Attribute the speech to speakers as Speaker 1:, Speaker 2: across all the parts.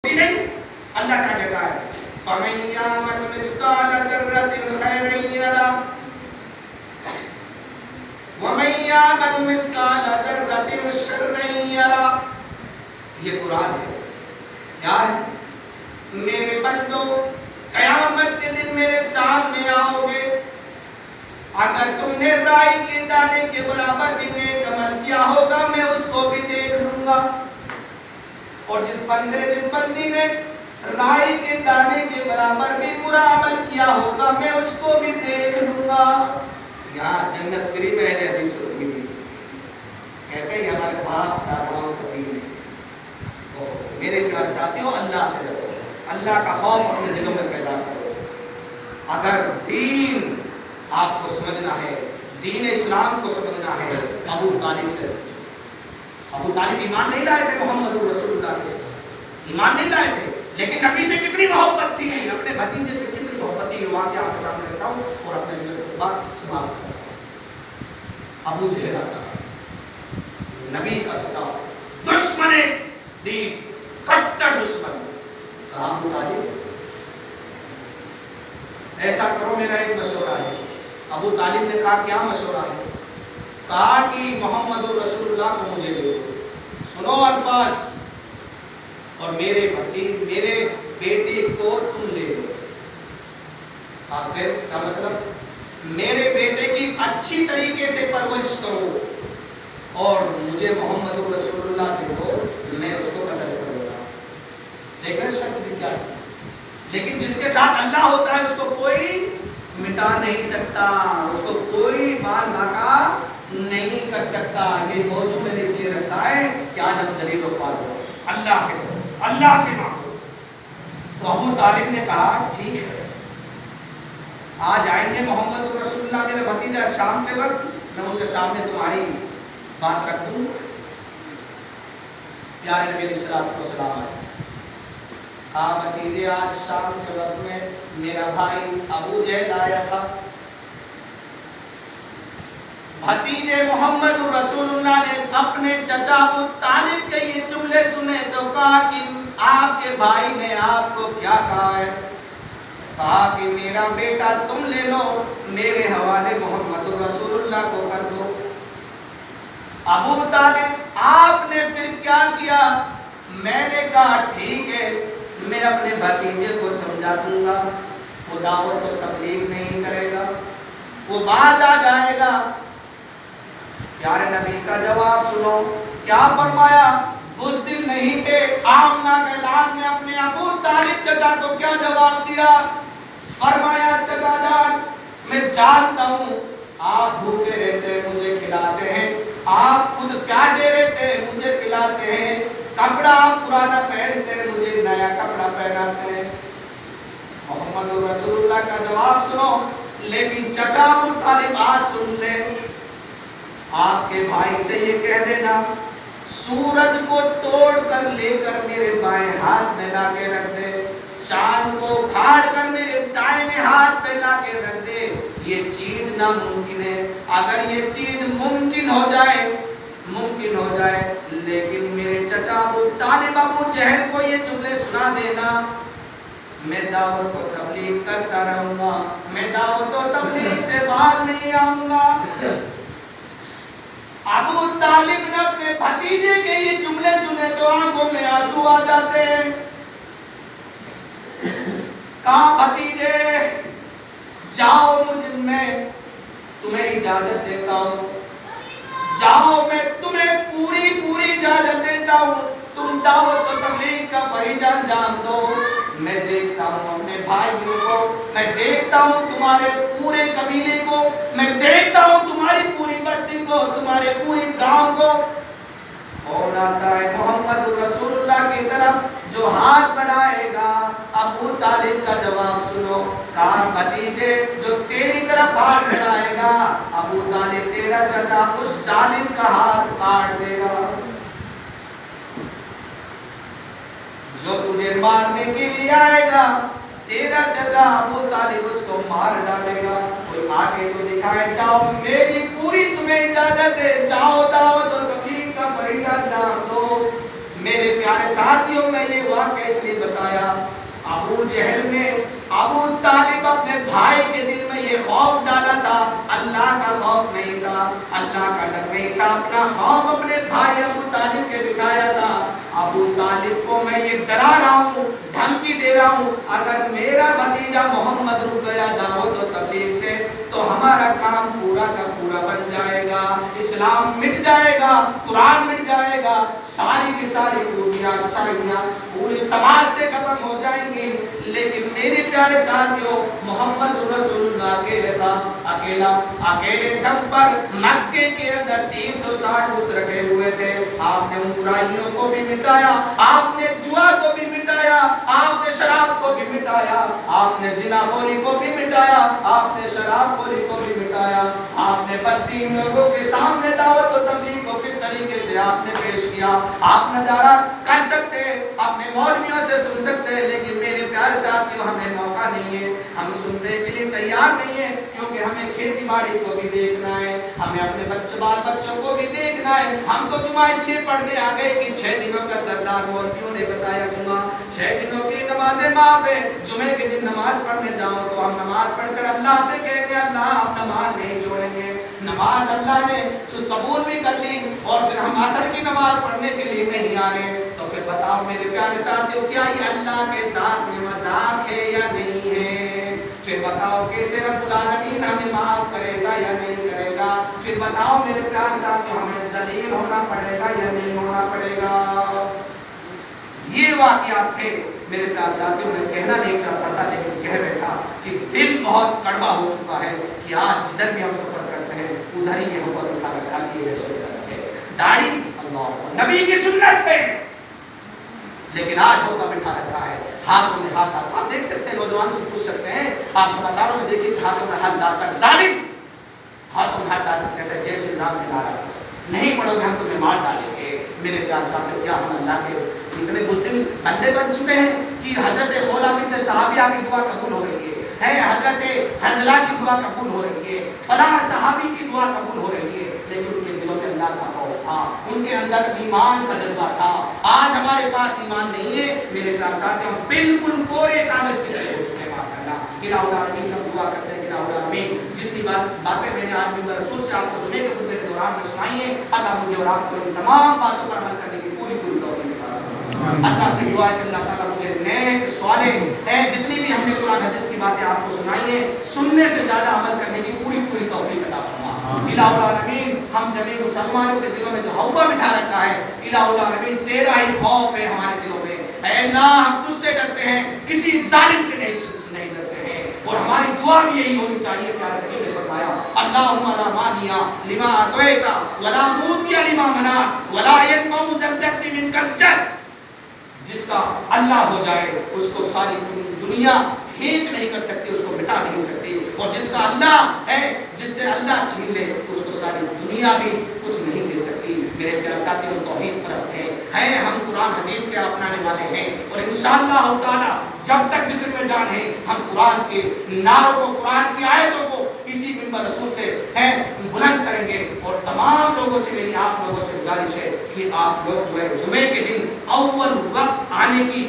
Speaker 1: نہیں اللہ کیا کہتا ہے فَمَن يَعْمَلْ مِثْقَالَ ذَرَّةٍ خَيْرًا يَرَهُ وَمَن يَعْمَلْ مِثْقَالَ ذَرَّةٍ شَرًّا يَرَهُ. یہ قرآن ہے. کیا ہے؟ میرے بندو قیامت کے دن میرے سامنے آؤ گے، اگر تم نے رائی کے دانے کے برابر بھی نیک عمل کیا ہوگا میں اس کو بھی دیکھ لوں گا، اور جس بندی نے رائی کے دانے کے برابر بھی برا عمل کیا ہوگا میں اس کو بھی دیکھ لوں گا. یہاں جنت فری میں ہے. حدیث ہوئی کہتے ہیں ہمارے باپ داداؤں کو دین ہے. میرے پیارے ساتھیوں، اللہ سے ڈرو، اللہ کا خوف اپنے دلوں میں پیدا کرو. اگر دین آپ کو سمجھنا ہے، دین اسلام کو سمجھنا ہے، ابو طالب سے سمجھو. ابو طالب ایمان نہیں لائے تھے محمد رسول اللہ کے، ایمان نہیں لائے تھے، لیکن نبی سے کتنی محبت تھی، اپنے بھتیجے سے کتنی محبت تھی. یہ واقعہ آپ کے سامنے رکھتا ہوں اور اپنے بات سماپت کرتا ہوں. ابو جہل آتا ہے، نبی کا چچا، دشمن دین، کٹر دشمن. کہا ابو طالب ایسا کرو، میرا ایک مشورہ ہے. ابو طالب نے کہا کیا مشورہ ہے؟ کہا کہ محمد رسول اللہ کو مجھے دے دو. سنو الفاظ، اور میرے بیٹے کو تم لے لو. پھر کیا مطلب؟ میرے بیٹے کی اچھی طریقے سے پرورش کرو اور مجھے محمد رسول اللہ دے دو، میں اس کو قتل کروں گا. دیکھیں شک بھی کیا ہے. لیکن جس کے ساتھ اللہ ہوتا ہے اس کو کوئی مٹا نہیں سکتا، اس کو کوئی بال باقا نہیں کر سکتا. یہ موضوع میں نے اس لیے رکھا ہے کہ آج ہم ذلیل و خوار ہو. اللہ سے ہو، اللہ سے مانگو. تو ابو طالب نے کہا ٹھیک ہے، آج آئیں گے محمد رسول اللہ میرے بھتیجا شام کے وقت، میں ان کے سامنے تمہاری بات رکھ دوں. پیارے نبی علیہ السلام آئے. کہا بھتیجے آج شام کے وقت میں میرا بھائی ابو جہل آیا تھا. بھتیجے محمد رسول اللہ نے اپنے چچا ابو طالب کے یہ جملے سنے تو کہا کہ آپ کے بھائی نے آپ کو کیا کہا ہے؟ کہا کہ میرا بیٹا تم لے لو، میرے حوالے محمد رسول اللہ کو کر دو. ابو طالب آپ نے پھر کیا کیا؟ میں نے کہا ٹھیک ہے، میں اپنے بھتیجے کو سمجھا دوں گا، وہ دعوت و تبلیغ نہیں کرے گا، وہ باز آ جائے گا. پیارے نبی کا جواب سنو، کیا فرمایا؟ بزدل نہیں تھے. آمنہ کے لال نے اپنے ابو طالب چچا کو کیا جواب دیا؟ فرمایا چچا جان میں جانتا ہوں آپ بھوکے رہتے مجھے کھلاتے ہیں، آپ خود پیاسے رہتے مجھے پلاتے ہیں، کپڑا آپ پرانا پہنتے ہیں مجھے نیا کپڑا پہناتے ہیں. محمد رسول اللہ کا جواب سنو. لیکن چچا ابو طالب آج سن لے، آپ کے بھائی سے یہ کہہ دینا سورج کو توڑ کر لے کر میرے بائیں ہاتھ میں لا کے رکھ دے، چاند کو کھاڑ کر میرے دائیں ہاتھ پہ لا کے رکھ دے. یہ چیز ناممکن ہے. اگر یہ چیز ممکن ہو جائے لیکن میرے چچا ابو طالب ابو جہل کو یہ جملے سنا دینا، میں دعوت و تبلیغ کرتا رہوں گا، میں دعوت و تبلیغ سے باز نہیں آؤں گا. ابو طالب نے اپنے بھتیجے کے یہ جملے سنے تو آنکھوں میں آنسو آ جاتے ہیں. کہا بھتیجے جاؤ، میں تمہیں اجازت دیتا ہوں، جاؤ میں تمہیں پوری اجازت دیتا ہوں، تم دعوت و تبلیغ کا فریضہ انجام دو. میں دیکھتا ہوں اپنے بھائیوں کو، میں دیکھتا ہوں تمہارے پورے قبیلے کو، میں دیکھتا ہوں تمہاری پوری بستی کو، تمہارے پوری گاؤں کو. اور آتا ہے محمد رسول اللہ کی طرف جو ہاتھ بڑھائے گا. ابو طالب کا جواب سنو. کہا بھتیجے جو تیری طرف ہاتھ بڑھائے گا ابو طالب تیرا چچا اس ظالم کا ہاتھ کاٹ دے گا. جو تجھے مارنے کے لیے آئے گا تیرا چچا ابو طالب اس کو مار ڈالے گا. کوئی آگے تو دکھائے. جاؤ میری پوری تمہیں اجازت ہے، جاؤ دعوت و تبلیغ کا فریضہ انجام دو. میرے پیارے ساتھیوں میں یہ واقعہ اس لیے بتایا، ابو جہل نے ابو طالب اپنے بھائی کے دل میں یہ خوف ڈالا تھا، اللہ کا خوف نہیں تھا، اللہ کا ڈر نہیں تھا، اپنا خوف اپنے بھائی ابو طالب کے بٹھایا تھا۔ ابو طالب کو میں یہ ڈرا رہا ہوں، دھمکی دے رہا ہوں، اگر میرا بھتیجا محمد رک گیا دعوت و تبلیغ سے تو ہمارا کام پورا کا پورا بن جائے گا، اسلام مٹ جائے گا، قرآن مٹ جائے گا، ساری کی ساری خوبیاں اچھائیاں پورے سماج سے ختم ہو جائیں گی۔ لیکن میرے پیارے ساتھیوں، محمد رسول اللہ اکیلے تھا، اکیلے دم پر مکے کے اندر 360 بت رکھے ہوئے تھے۔ آپ نے ان برائیوں کو بھی مٹایا، آپ نے جوا کو بھی مٹایا، آپ نے شراب کو بھی مٹایا، آپ نے زنا خوری کو بھی مٹایا، آپ نے شراب خوری کو بھی مٹایا، آپ نے بددین لوگوں کے سامنے دعوت و تبلیغ کو کس طریقے سے آپ نے پیش کیا آپ نظارہ کر سکتے، اپنے مولویوں سے سن سکتے، لیکن میرے پیارے ساتھیوں ہمیں موقع نہیں ہے، ہم سننے کے لیے تیار نہیں ہیں، کیونکہ ہمیں کھیتی باڑی کو بھی دیکھنا ہے، ہمیں اپنے بال بچوں کو بھی دیکھنا ہے۔ ہم تو جمعہ اس لیے پڑھنے آ گئے کہ 6 دنوں کا سردار مولویوں نے بتایا جمعہ 6 دنوں کی نمازیں معاف ہے، جمعے کے دن نماز پڑھنے جاؤ تو ہم نماز پڑھ کر اللہ سے کہیں گے اللہ ہم نماز نہیں چھوڑیں گے، نماز اللہ نے قبول بھی کر لی اور پھر ہم عصر کی نماز پڑھنے کے لیے نہیں آ رہے، تو پھر بتاؤ میرے پیارے ساتھیوں کیا یہ اللہ کے ساتھ میں مذاق ہے یا نہیں ہے؟ پھر بتاؤ کیسے رب العالمین ہمیں معاف کرے گا یا نہیں کرے گا؟ پھر بتاؤ میرے پیارے ساتھیوں ہمیں ذلیل ہونا پڑے گا یا نہیں ہونا پڑے گا؟ یہ واقعات تھے میرے پیارے ساتھیوں، میں کہنا نہیں چاہتا تھا لیکن کہہ بیٹھا کہ دل بہت کڑوا ہو چکا ہے کہ آج جدھر بھی ہم سفر کرتے ہیں ادھر ہی یہ حکم اٹھا رکھا کہ یہ رسول اللہ ہے، داڑھی اللہ نبی کی سنت ہے، لیکن آج حکم اٹھا رکھا ہے ہاتھوں میں ہاتھ ڈال۔ آپ دیکھ سکتے ہیں نوجوان سے پوچھ سکتے ہیں، آپ سماچاروں میں دیکھیں ہاتھوں میں ہاتھ ڈال کر ظالم ہاتھوں میں ہاتھ ڈال کر کہتے ہیں جے شری رام کے نعرہ نہیں پڑھو گے ہم تمہیں مار ڈالیں گے۔ میرے پیار صاحب کیا ہم اللہ کے اتنے بزدل بندے بن چکے ہیں کہ حضرت خولا بنت صحابیہ کی دعا قبول ہو رہی ہے، حضرت حنظلہ کی دعا قبول ہو رہی ہے، فلاں صحابی کی دعا قبول ہو رہی ہے، لیکن ان کے دلوں میں اللہ کا خوف تھا، ان کے اندر ایمان کا جذبہ تھا۔ آج ہمارے پاس ایمان نہیں ہے میرے پیار صاحب، ہم بالکل کورے کاغذ کی طرح ہو چکے ہیں۔ معاف کرنا الہ العالمین، سب دعا کرتے ہیں الہ العالمین جتنی باتیں میں نے آج بھی رسول سے آپ کو جمعے کے خطبے کے دوران میں سنائی ہیں، اللہ مجھے اور آپ کو ان تمام باتوں پر عمل کرنے کی پوری توفیق عطا فرمائے۔ اللہ سے دعا ہے کہ اللہ تعالیٰ مجھے نیک صالح جتنی بھی ہم نے قرآن حدیث کی باتیں آپ کو سنائی ہیں سننے سے زیادہ عمل کرنے کی پوری توفیق عطا فرمائے۔ الہ العالمین ہم جميع مسلمانوں کے دلوں میں جو ہوا بٹھا رکھا ہے، الہ العالمین تیرا ہی خوف ہے ہمارے دلوں میں، اے اللہ ہم تجھ سے ڈرتے ہیں، کسی ظالم سے نہیں ڈرتے ہیں، اور ہماری دعا بھی یہی ہونی چاہیے۔ پیارے نبی نے فرمایا اللہم لا مانع لما اعطیت ولا معطی لما منعت ولا ينفع ذا الجد منک الجد۔ جس کا اللہ ہو جائے اس کو ساری دنیا ہینچ نہیں کر سکتی، اس کو مٹا نہیں سکتی، اور جس کا اللہ ہے جس سے اللہ چھین لے اس کو ساری دنیا بھی کچھ نہیں دے سکتی۔ میرے پیارے ساتھیوں توحید پرست ہیں ہم، قرآن حدیث کے اپنانے والے ہیں، اور انشاءاللہ تعالی جب تک جسم میں جان ہے ہم قرآن کے نعروں کو، قرآن کی آیتوں کو اسی منبر رسول سے بلند کریں گے۔ اور تمام لوگوں سے میری آپ لوگوں سے گزارش ہے کہ آپ لوگ جو ہے جمعے کے دن اول وقت آنے کی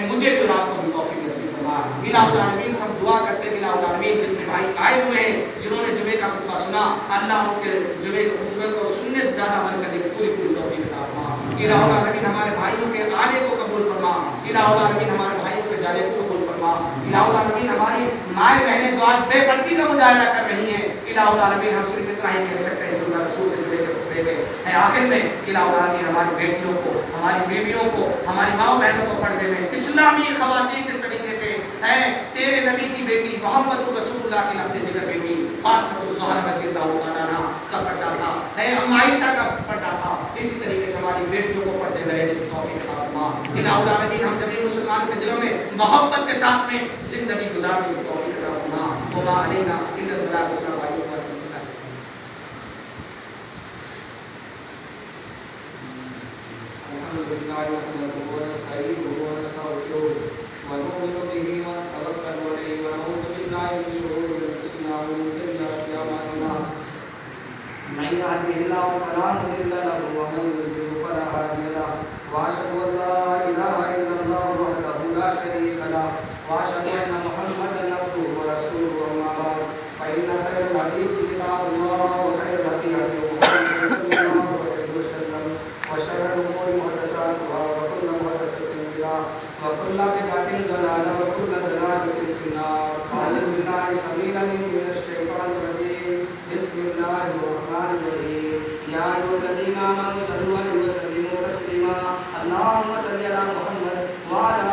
Speaker 1: مجھے بھی اور آپ کو بھی توفیق نصیب فرمائے۔ الہ العالمین ہم دعا کرتے ہیں الہ العالمین جتنے بھائی آئے ہوئے ہیں جنہوں نے جمعے کا خطبہ سنا، اللہ ان کے جمعے کے خطبے کو سننے سے زیادہ عمل کرنے کی پوری توفیق عطا فرما۔ الہ العالمین ہمارے بھائیوں کے آنے کو قبول فرما، الہ العالمین ہمارے بھائیوں کے جانے کو قبول فرما، الہ العالمین ہماری مائیں بہنیں جو آج بے پردگی کا مظاہرہ کر رہی ہیں، الہ العالمین ہم صرف اتنا ہی کہہ سکتے ہیں اس اللہ رسول سے جڑے کے خطبے کے آخر میں کہ الہ العالمین ہماری بیٹیوں کو، ہماری بیویوں کو، ہماری ماؤں بہنوں کو پردے میں اسلامی خواتین کس طریقے سے تیرے نبی کی بیٹی محمد رسول اللہ کی لفظ جگر بیٹی فاطمہ الزہرا رضی اللہ عنہا کا پردہ تھا، ام عائشہ کا پردہ تھا، اسی طریقے سے ہماری بیٹیوں کو پردے میں رہنے کی توفیق عطا فرما۔ الہ العالمین ہم جميع مسلمانوں کے دلوں میں محبت کے ساتھ میں زندگی گزارنے کی توفیق عطا فرما۔ وما علینا الا البلاغ السلام علیکم۔ الحمد لله نحمده ونستعينه ونستغفره ونؤمن به ونتوكل عليه ونعوذ بالله من شرور انفسنا ومن سيئات اعمالنا من يهده الله فلا مضل له ومن يضلل فلا هادي له واشهد ان لا وأشهد أن محمدا عبده ورسوله أما بعد فإن خير الحديث كتاب الله وخير الهدي هدي محمد صلى الله عليه وسلم وشر الأمور محدثاتها وكل محدثة بدعة وكل بدعة ضلالة وكل ضلالة في النار. أعوذ بالله السميع العليم من الشيطان الرجيم. بسم الله الرحمن الرحيم. يا أيها الذين آمنوا صلوا عليه وسلموا تسليما. اللهم صل على محمد وعلى